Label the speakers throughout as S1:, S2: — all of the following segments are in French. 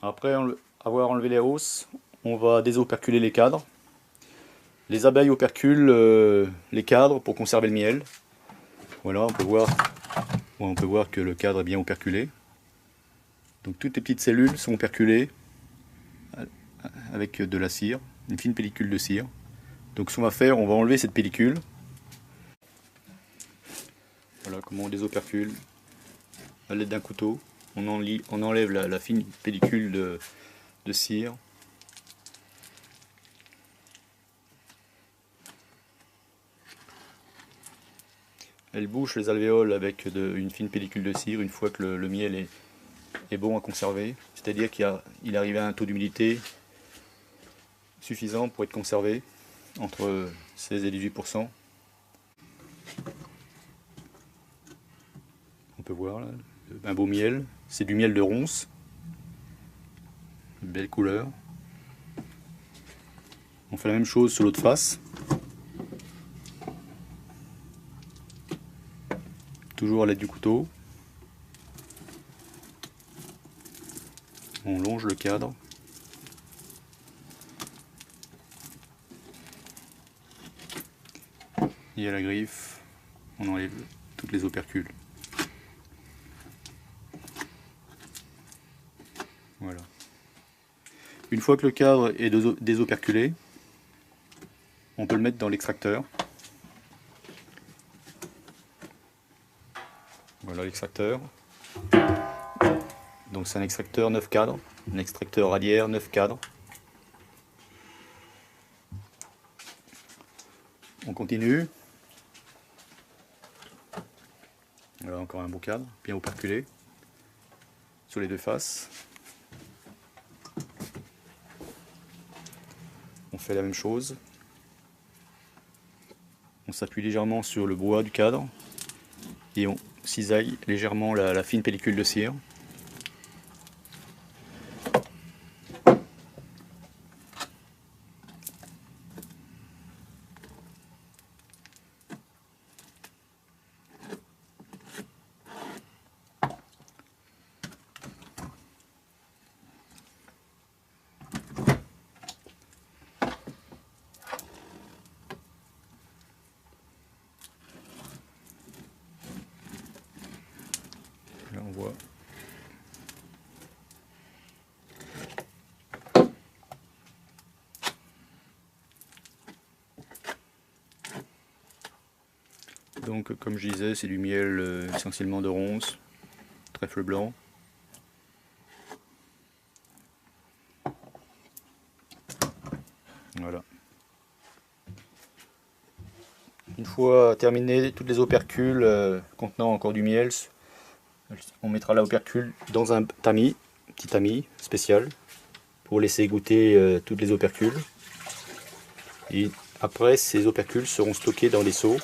S1: Après avoir enlevé les hausses, on va désoperculer les cadres. Les abeilles operculent les cadres pour conserver le miel. Voilà, on peut voir que le cadre est bien operculé. Donc toutes les petites cellules sont operculées avec de la cire, une fine pellicule de cire. Donc ce qu'on va faire, on va enlever cette pellicule. Voilà comment on désopercule à l'aide d'un couteau. On enlève la fine pellicule de cire. Elle bouche les alvéoles avec une fine pellicule de cire une fois que le miel est bon à conserver. C'est-à-dire qu'il arrive à un taux d'humidité suffisant pour être conservé, entre 16 et 18%. On peut voir là, un beau miel. C'est du miel de ronce. Une belle couleur. On fait la même chose sur l'autre face. Toujours à l'aide du couteau. On longe le cadre. Et à la griffe, on enlève toutes les opercules. Voilà. Une fois que le cadre est désoperculé, on peut le mettre dans l'extracteur. Voilà l'extracteur. Donc c'est un extracteur 9 cadres, un extracteur radiaire 9 cadres. On continue. Voilà encore un beau cadre, bien operculé, sur les deux faces. On fait la même chose. On s'appuie légèrement sur le bois du cadre et on cisaille légèrement la fine pellicule de cire. Là on voit. Donc comme je disais, c'est du miel essentiellement de ronce, trèfle blanc. Voilà. Une fois terminé toutes les opercules contenant encore du miel, on mettra l'opercule dans un tamis, petit tamis spécial, pour laisser goûter toutes les opercules. Et après, ces opercules seront stockés dans des seaux.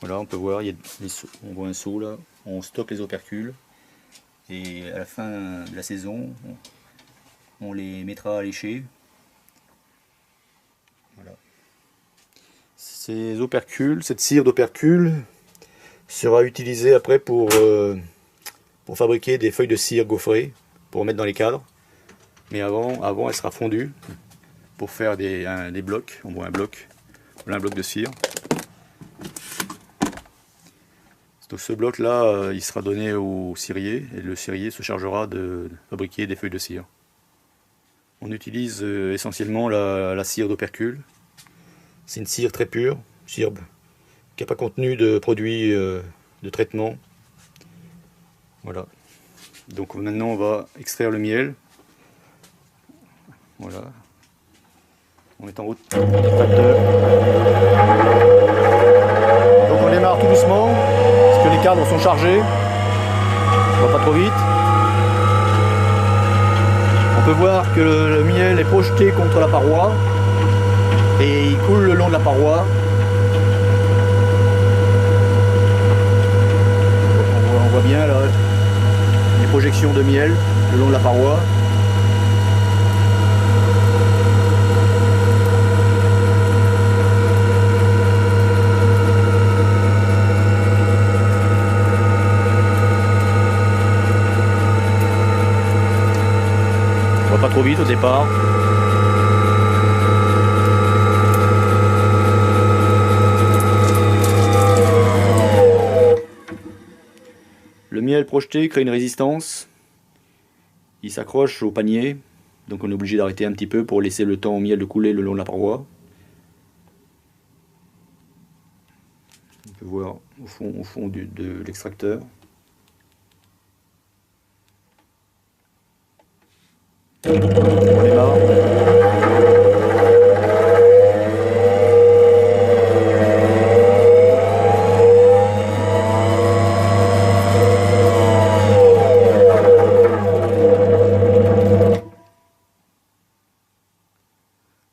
S1: Voilà, on peut voir, il y a des seaux, on voit un seau là, on stocke les opercules. Et à la fin de la saison, on les mettra à lécher. Voilà. Ces opercules, cette cire d'opercule sera utilisée après pour fabriquer des feuilles de cire gaufrées pour mettre dans les cadres. Mais avant elle sera fondue pour faire des blocs. On voit un bloc de cire. Donc ce bloc là, il sera donné au cirier et le cirier se chargera de fabriquer des feuilles de cire. On utilise essentiellement la cire d'opercule. C'est une cire très pure, cire qui n'a pas contenu de produits de traitement. Voilà. Donc maintenant on va extraire le miel. Voilà. On est en route du tracteur. Donc on démarre tout doucement, parce que les cadres sont chargés. On va pas trop vite. On peut voir que le miel est projeté contre la paroi et il coule le long de la paroi. On voit bien là les projections de miel le long de la paroi. pas trop vite au départ. Le miel projeté crée une résistance. Il s'accroche au panier. Donc on est obligé d'arrêter un petit peu pour laisser le temps au miel de couler le long de la paroi. On peut voir au fond de l'extracteur. On démarre.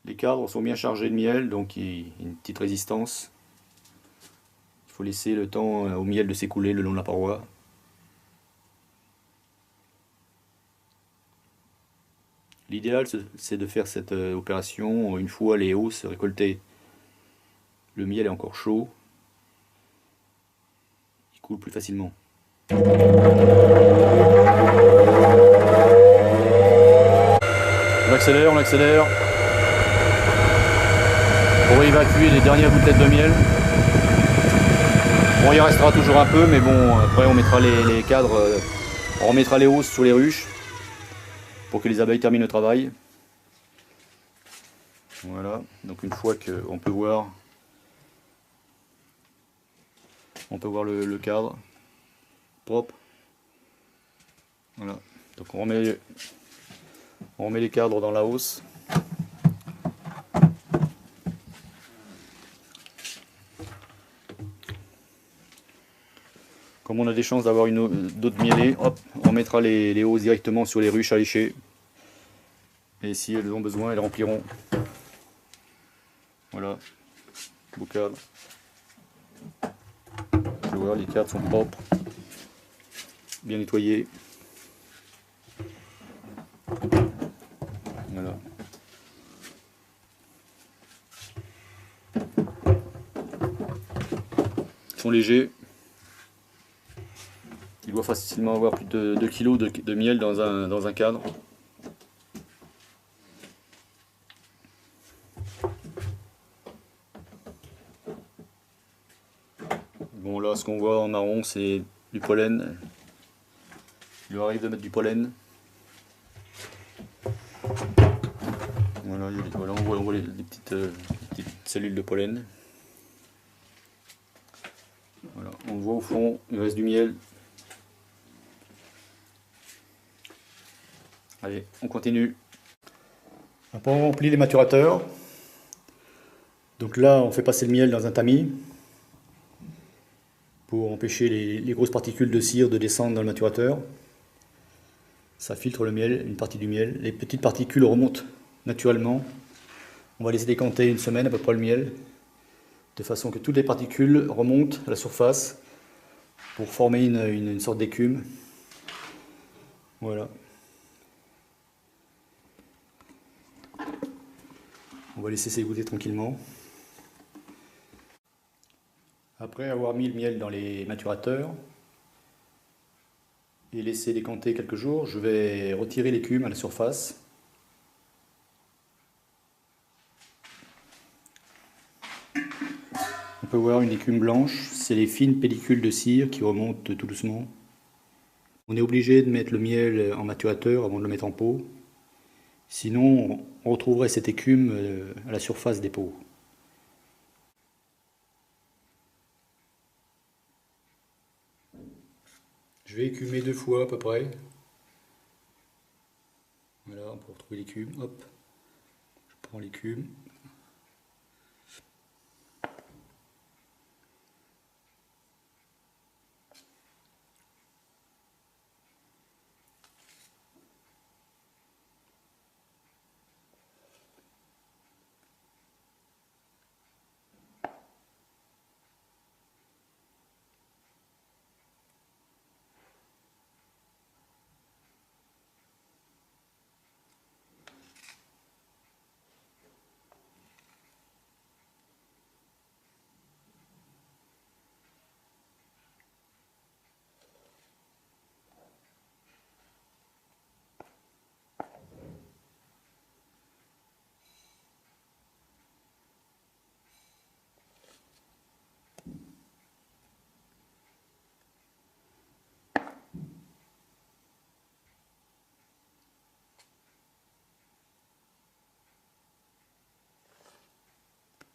S1: Les cadres sont bien chargés de miel, donc il y a une petite résistance. Il faut laisser le temps au miel de s'écouler le long de la paroi. L'idéal, c'est de faire cette opération une fois les hausses récoltées. Le miel est encore chaud. Il coule plus facilement. On accélère, on accélère. Pour évacuer les dernières gouttelettes de miel. Bon, il restera toujours un peu, mais bon, après on mettra les cadres, on remettra les hausses sur les ruches pour que les abeilles terminent le travail. Voilà, donc une fois qu'on peut voir, le cadre propre. Voilà, donc on remet les cadres dans la hausse. Comme on a des chances d'avoir d'autres mielées, hop, on mettra les hausses directement sur les ruches à lécher. Et si elles ont besoin, elles rempliront. Voilà, beau cadre. Vous pouvez voir, les cadres sont propres, bien nettoyés. Voilà. Ils sont légers. Il doit facilement avoir plus de 2 kg de miel dans un cadre. Bon, là, ce qu'on voit en marron, c'est du pollen. Il lui arrive de mettre du pollen. Voilà, on voit les petites cellules de pollen. Voilà, on voit au fond, il reste du miel. Allez, on continue. Après, on remplit les maturateurs. Donc là, on fait passer le miel dans un tamis pour empêcher les grosses particules de cire de descendre dans le maturateur. Ça filtre le miel, une partie du miel. Les petites particules remontent naturellement. On va laisser décanter une semaine à peu près le miel, de façon que toutes les particules remontent à la surface pour former une sorte d'écume. Voilà. On va laisser s'égoutter tranquillement. Après avoir mis le miel dans les maturateurs et laissé décanter quelques jours, je vais retirer l'écume à la surface. On peut voir une écume blanche, c'est les fines pellicules de cire qui remontent tout doucement. On est obligé de mettre le miel en maturateur avant de le mettre en pot. Sinon, on retrouverait cette écume à la surface des pots. Je vais écumer 2 fois à peu près. Voilà, pour retrouver l'écume. Hop, je prends l'écume.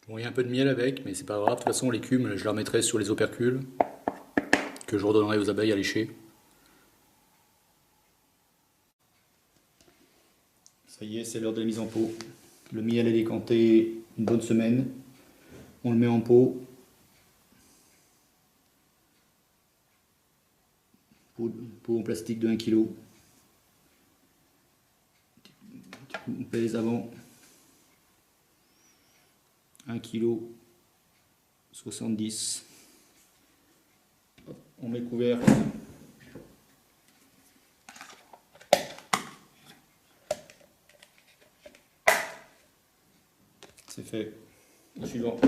S1: Bon, il y a un peu de miel avec, mais c'est pas grave. De toute façon, l'écume, je la remettrai sur les opercules que je redonnerai aux abeilles à lécher. Ça y est, c'est l'heure de la mise en pot. Le miel est décanté une bonne semaine. On le met en pot. Pot en plastique de 1 kg. On pèse avant 1 kg 70. On met le couvercle. C'est fait. Suivant.